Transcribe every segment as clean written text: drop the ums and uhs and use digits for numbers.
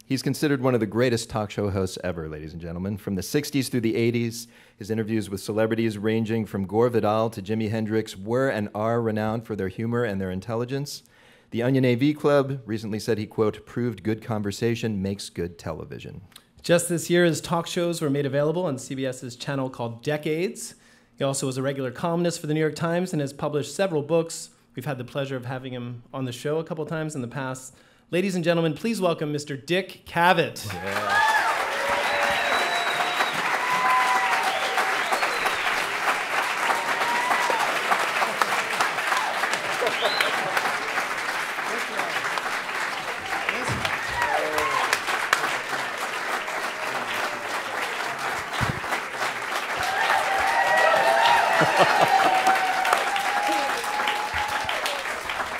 He's considered one of the greatest talk show hosts ever, ladies and gentlemen. From the 60s through the 80s, his interviews with celebrities ranging from Gore Vidal to Jimi Hendrix were and are renowned for their humor and their intelligence. The Onion AV Club recently said he, quote, proved good conversation makes good television. Just this year, his talk shows were made available on CBS's channel called Decades. He also was a regular columnist for the New York Times and has published several books. We've had the pleasure of having him on the show a couple times in the past. Ladies and gentlemen, please welcome Mr. Dick Cavett. Yeah.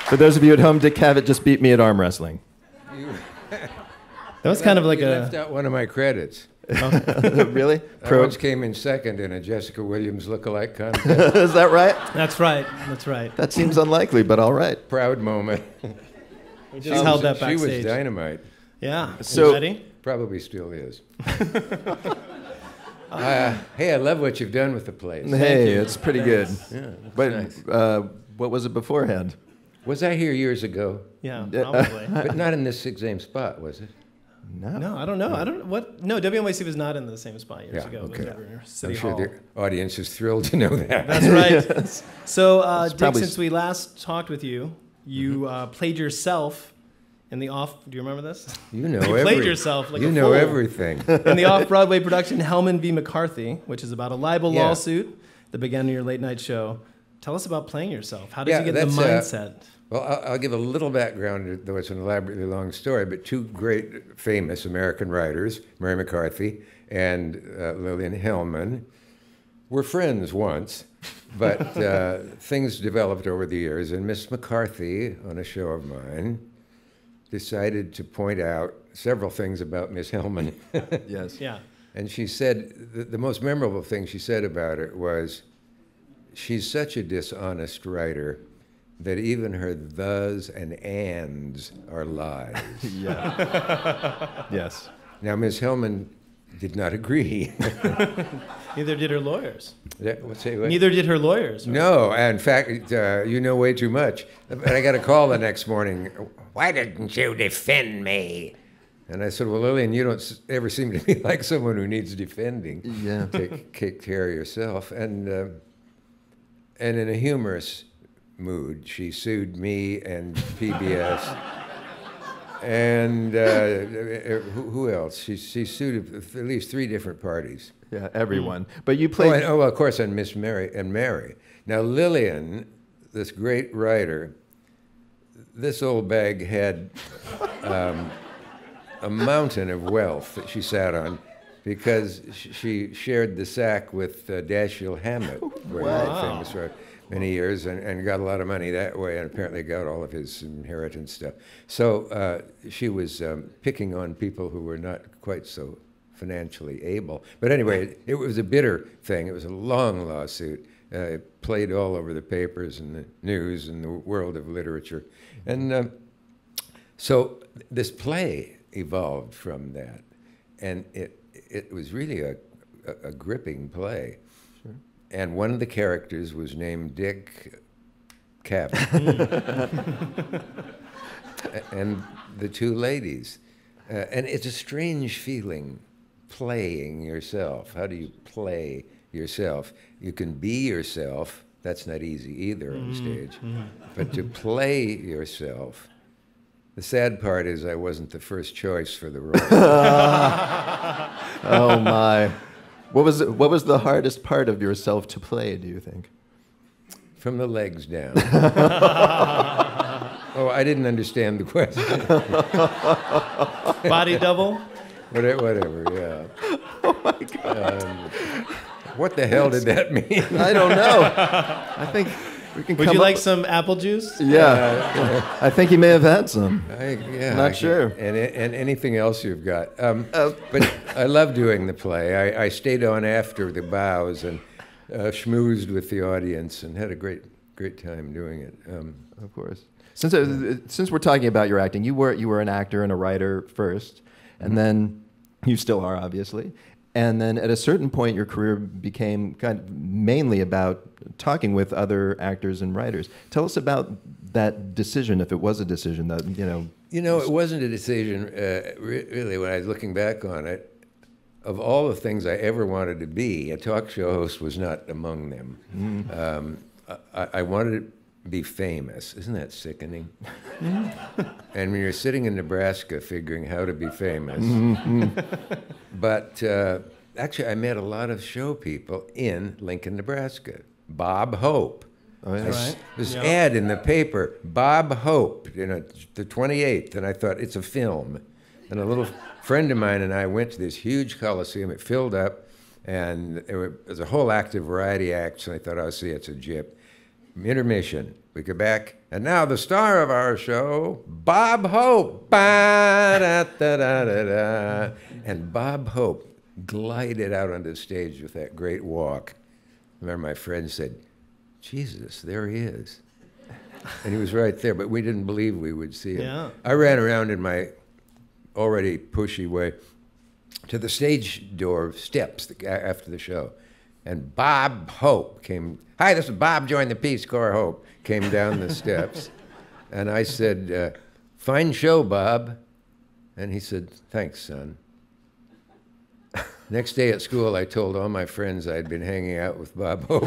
For those of you at home, Dick Cavett just beat me at arm wrestling. That was kind of like you left out one of my credits. Really? I once came in second in a Jessica Williams lookalike contest. Is that right? That's right. That's right. That seems unlikely, but all right. Proud moment. We just held that backstage. She was dynamite. Yeah. So, ready? Probably still is. Hey, I love what you've done with the place. Hey, it's pretty good. Yeah, but nice. What was it beforehand? Was I here years ago? Yeah, probably. But not in this same spot, was it? No, I don't know. No, WNYC was not in the same spot years ago. Okay. It was over City I'm sure Hall. the audience is thrilled to know that. That's right. Yes. So, Dick, probably since we last talked with you, you played yourself in the off. Do you remember this? You know You played yourself like a You know fool. everything. In the off-Broadway production Hellman v. McCarthy, which is about a libel Yeah. lawsuit that began in your late-night show. Tell us about playing yourself. How did you get the that's, mindset? Well, I'll give a little background, though it's an elaborately long story, but two great famous American writers, Mary McCarthy and Lillian Hellman, were friends once, but things developed over the years, and Miss McCarthy, on a show of mine, decided to point out several things about Miss Hellman. Yes. Yeah. And she said, the most memorable thing she said about her was, she's such a dishonest writer that even her thes and ands are lies. Yeah. Yes. Now, Ms. Hellman did not agree. Neither did her lawyers. Say what? Neither did her lawyers. Right? No, in fact, you know way too much. And I got a call the next morning, why didn't you defend me? And I said, well, Lillian, you don't ever seem to be like someone who needs defending. Yeah. Take care of yourself. And in a humorous mood, she sued me and PBS. And who else? She sued at least 3 different parties. Yeah, everyone. But you played... Oh, of course, and Miss Mary and Mary. Now, Lillian, this great writer, this old bag had a mountain of wealth that she sat on because she shared the sack with Dashiell Hammett, very famous writer, many years, and got a lot of money that way, and apparently got all of his inheritance stuff. So she was picking on people who were not quite so financially able. But anyway, it was a bitter thing. It was a long lawsuit. It played all over the papers and the news and the world of literature. And so this play evolved from that. And it was really a gripping play. Sure. And one of the characters was named Dick Cavett. And the 2 ladies. And it's a strange feeling, playing yourself. How do you play yourself? You can be yourself. That's not easy either on stage. But to play yourself, the sad part is I wasn't the first choice for the role. Oh, my. What was the hardest part of yourself to play, do you think? From the legs down. Oh, I didn't understand the question. Body double? Whatever, yeah. Oh, my God. What the hell did that mean? I don't know. I think we can Would you like some apple juice? Yeah. I think he may have had some. Not sure. And anything else you've got. But I love doing the play. I stayed on after the bows and schmoozed with the audience and had a great time doing it. Of course. Since we're talking about your acting, you were an actor and a writer first, And then you still are, obviously. And then at a certain point, your career became kind of mainly about talking with other actors and writers. Tell us about that decision, if it was a decision that, you know. You know, it wasn't a decision, really, when I was looking back on it. Of all the things I ever wanted to be, a talk show host was not among them. I wanted to be famous. Isn't that sickening? And when you're sitting in Nebraska figuring how to be famous. But actually, I met a lot of show people in Lincoln, Nebraska. Bob Hope. Oh, yeah. Right. This ad in the paper, Bob Hope, you know, the 28th, and I thought, it's a film. And a little friend of mine and I went to this huge Coliseum. It filled up, and there was a whole act of variety acts, and I thought, oh, see, it's a gyp. Intermission. We go back, and now the star of our show, Bob Hope. Ba-da-da-da-da-da. And Bob Hope glided out onto the stage with that great walk. I remember my friend said, Jesus, there he is. And he was right there, but we didn't believe we would see him. Yeah. I ran around in my already pushy way to the stage door steps after the show. And Bob Hope came, hi, this is Bob, joined the Peace Corps Hope, came down the steps. And I said, fine show, Bob. And he said, thanks, son. Next day at school, I told all my friends I'd been hanging out with Bob Hope.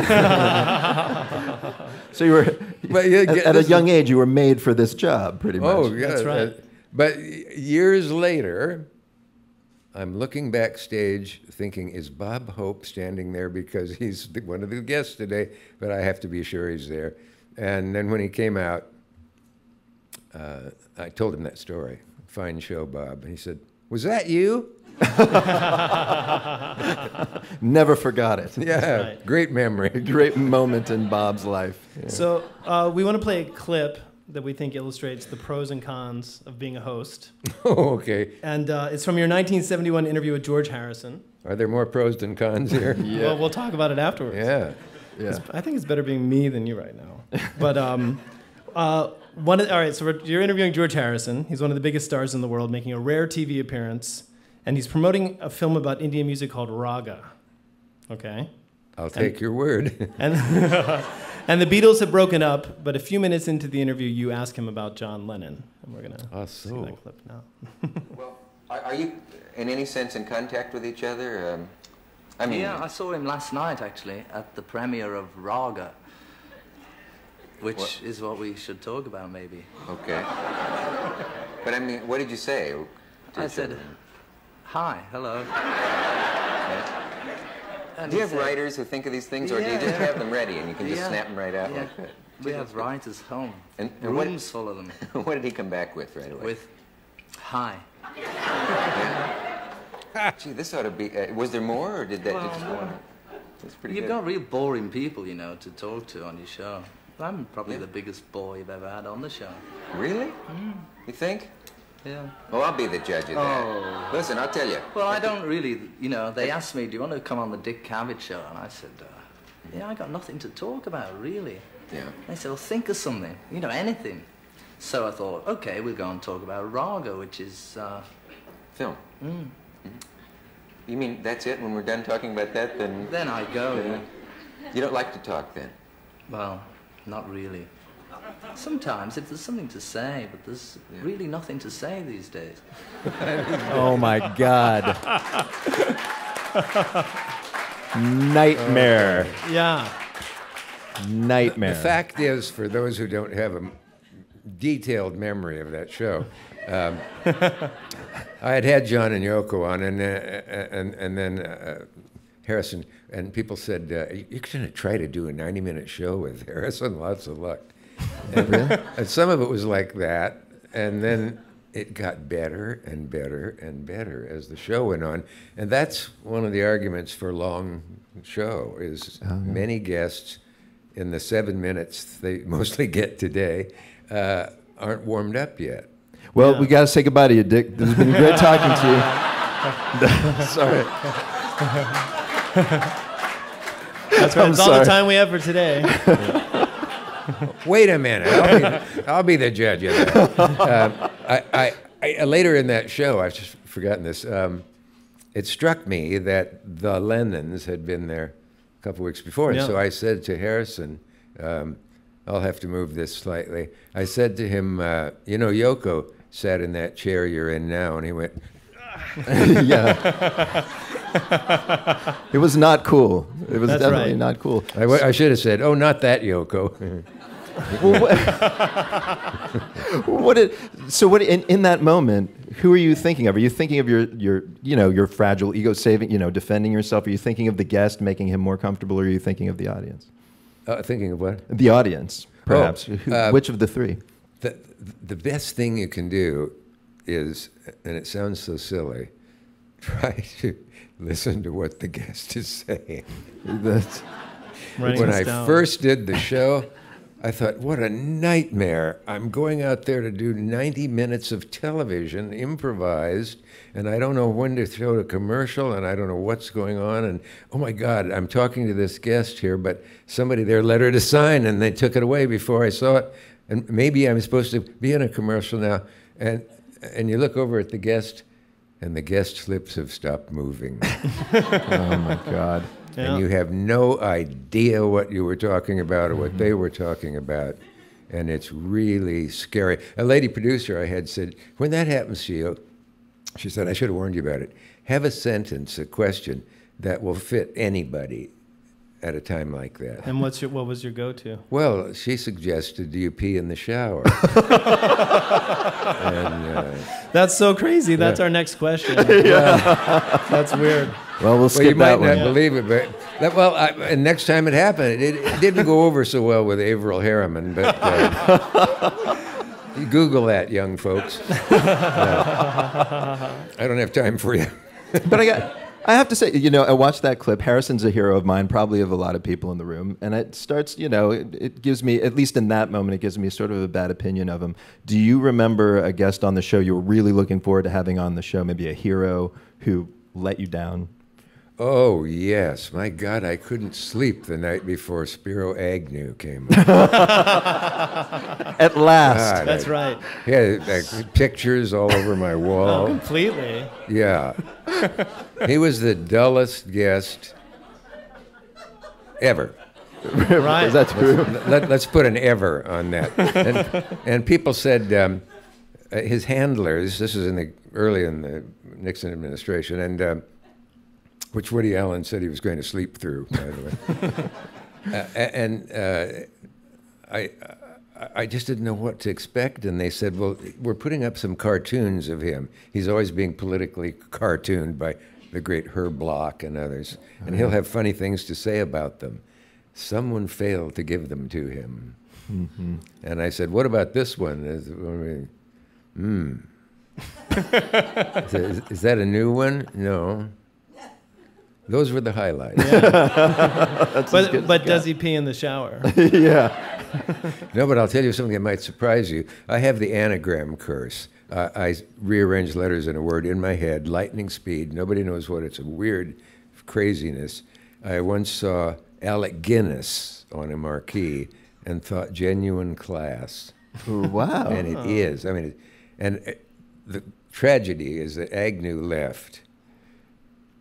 So you were, but at a young age, you were made for this job, pretty much. Oh, yeah. That's right. But years later, I'm looking backstage thinking, is Bob Hope standing there because he's one of the guests today, but I have to be sure he's there. And then when he came out, I told him that story. Fine show, Bob. And he said, was that you? Never forgot it. Yeah, right. Great memory. A great moment in Bob's life. Yeah. So we want to play a clip that we think illustrates the pros and cons of being a host. Oh, okay. And it's from your 1971 interview with George Harrison. Are there more pros than cons here? Yeah. Well, we'll talk about it afterwards. Yeah. Yeah. I think it's better being me than you right now. But all right, so you're interviewing George Harrison. He's one of the biggest stars in the world, making a rare TV appearance. And he's promoting a film about Indian music called Raga. Okay? I'll take your word. And and the Beatles have broken up, but a few minutes into the interview, you ask him about John Lennon. And we're going to see that clip now. Well, are you in any sense in contact with each other? I mean, Yeah, I saw him last night, actually, at the premiere of Raga, which is what we should talk about, maybe. Okay. But I mean, what did you say? I said, hi, hello. And Do you he have said, writers who think of these things, or do you just have them ready and you can just snap them right out like that? We have writers home, And rooms full of them, What did he come back with right away? with hi. Gee, this ought to be. Was there more, or did that Well, just go on? That's pretty You've good. got real boring people, you know, to talk to on your show. I'm probably the biggest bore you've ever had on the show. Really? You think? Yeah. Oh, I'll be the judge of that. Oh. Listen, I'll tell you. Well, I don't really, you know, they asked me, do you want to come on the Dick Cavett show? And I said, yeah, I got nothing to talk about, really. Yeah. They said, well, think of something, you know, anything. So I thought, okay, we'll go and talk about Raga, which is... Film. You mean that's it? When we're done talking about that, then... Then I go. You don't like to talk, then? Well, not really. Sometimes if there's something to say, but there's really nothing to say these days. Oh my God. Nightmare. Yeah. Nightmare. The fact is, for those who don't have a detailed memory of that show, I had John and Yoko on, and then Harrison, and people said, you're going to try to do a 90-minute show with Harrison? Lots of luck. And some of it was like that, and then it got better and better and better as the show went on. And that's one of the arguments for long show, is many guests in the 7 minutes they mostly get today aren't warmed up yet. Well, we got to say goodbye to you, Dick. This has been great talking to you. Sorry. That's right. That's all the time we have for today. Wait a minute. I'll be the judge of that. Later in that show, I was just forgotten this. It struck me that the Lennons had been there a couple weeks before, and so I said to Harrison, I'll have to move this slightly. I said to him, you know, Yoko sat in that chair you're in now, and he went, yeah. It was not cool. It was definitely not cool. I should have said, oh, not that Yoko. Well, in that moment, who are you thinking of? Are you thinking of your fragile ego defending yourself? Are you thinking of the guest, making him more comfortable, or are you thinking of the audience? Thinking of what? The audience, perhaps. Which of the three? The best thing you can do is, and it sounds so silly, try to listen to what the guest is saying. When I first did the show, I thought, what a nightmare. I'm going out there to do 90 minutes of television, improvised, and I don't know when to throw a commercial, and I don't know what's going on, and oh my God, I'm talking to this guest here, but somebody there let her to sign, and they took it away before I saw it, and maybe I'm supposed to be in a commercial now, and you look over at the guest, and the guest lips have stopped moving. Oh my God. And you have no idea what you were talking about or what they were talking about. And it's really scary. A lady producer I had said, when that happens to you, she said, I should have warned you about it. Have a sentence, a question that will fit anybody at a time like that. And what was your go-to? Well, she suggested, do you pee in the shower? And, that's so crazy. That's our next question. That's weird. Well, we'll skip that one. You might not believe it, but and next time it happened, it didn't go over so well with Averill Harriman, but you Google that, young folks. I don't have time for you. But I have to say, I watched that clip. Harrison's a hero of mine, probably of a lot of people in the room. And it starts, it gives me, at least in that moment, it gives me sort of a bad opinion of him. Do you remember a guest on the show you were really looking forward to having on the show, maybe a hero who let you down? Oh, yes. My God, I couldn't sleep the night before Spiro Agnew came on. At last. God, That's right. Yeah, pictures all over my wall. Oh, completely. Yeah. He was the dullest guest ever. Right. Is that true? Let's put an ever on that. And people said his handlers, this is early in the Nixon administration, and which Woody Allen said he was going to sleep through, by the way. I just didn't know what to expect, and they said, well, we're putting up some cartoons of him. He's always being politically cartooned by the great Herb Bloch and others, and he'll have funny things to say about them. Someone failed to give them to him. Mm-hmm. And I said, what about this one? Is that a new one? No. Those were the highlights. Yeah. but does he pee in the shower? Yeah. No, but I'll tell you something that might surprise you. I have the anagram curse. I rearrange letters in a word in my head, lightning speed. Nobody knows what it's. A weird craziness. I once saw Alec Guinness on a marquee and thought genuine class. Wow. And it is. I mean, the tragedy is that Agnew left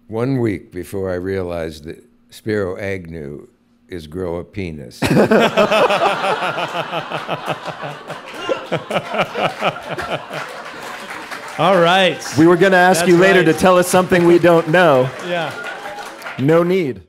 1 week before I realized that Spiro Agnew is grow a penis. All right. We were going to ask you later to tell us something we don't know. Yeah. No need.